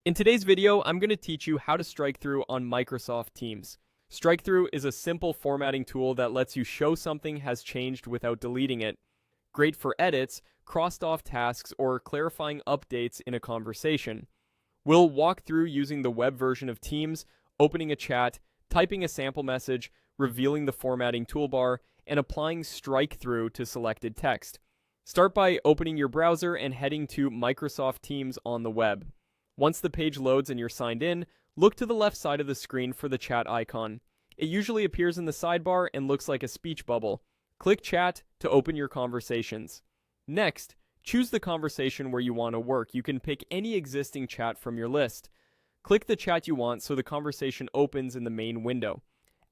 In today's video, I'm going to teach you how to strike through on Microsoft Teams. Strikethrough is a simple formatting tool that lets you show something has changed without deleting it. Great for edits, crossed off tasks, or clarifying updates in a conversation. We'll walk through using the web version of Teams, opening a chat, typing a sample message, revealing the formatting toolbar, and applying strikethrough to selected text. Start by opening your browser and heading to Microsoft Teams on the web. Once the page loads and you're signed in, look to the left side of the screen for the chat icon. It usually appears in the sidebar and looks like a speech bubble. Click Chat to open your conversations. Next, choose the conversation where you want to work. You can pick any existing chat from your list. Click the chat you want so the conversation opens in the main window.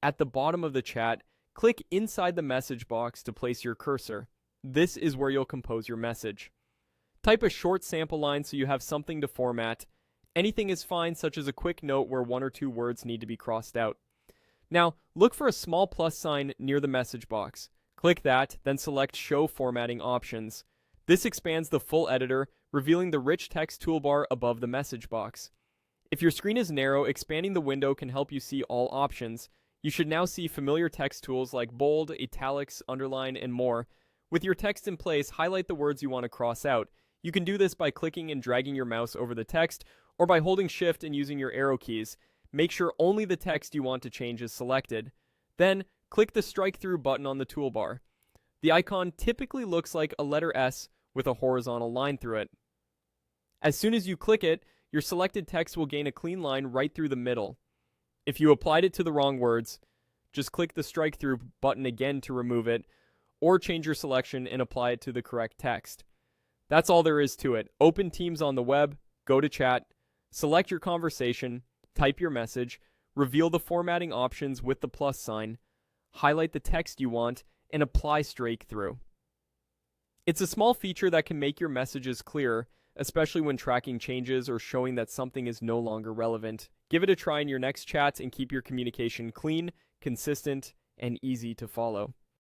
At the bottom of the chat, click inside the message box to place your cursor. This is where you'll compose your message. Type a short sample line so you have something to format. Anything is fine, such as a quick note where 1 or 2 words need to be crossed out. Now, look for a small plus sign near the message box. Click that, then select Show Formatting Options. This expands the full editor, revealing the rich text toolbar above the message box. If your screen is narrow, expanding the window can help you see all options. You should now see familiar text tools like bold, italics, underline, and more. With your text in place, highlight the words you want to cross out. You can do this by clicking and dragging your mouse over the text, or by holding Shift and using your arrow keys. Make sure only the text you want to change is selected. Then, click the Strikethrough button on the toolbar. The icon typically looks like a letter S with a horizontal line through it. As soon as you click it, your selected text will gain a clean line right through the middle. If you applied it to the wrong words, just click the Strikethrough button again to remove it, or change your selection and apply it to the correct text. That's all there is to it. Open Teams on the web, go to chat, select your conversation, type your message, reveal the formatting options with the plus sign, highlight the text you want, and apply Strikethrough. It's a small feature that can make your messages clearer, especially when tracking changes or showing that something is no longer relevant. Give it a try in your next chat and keep your communication clean, consistent, and easy to follow.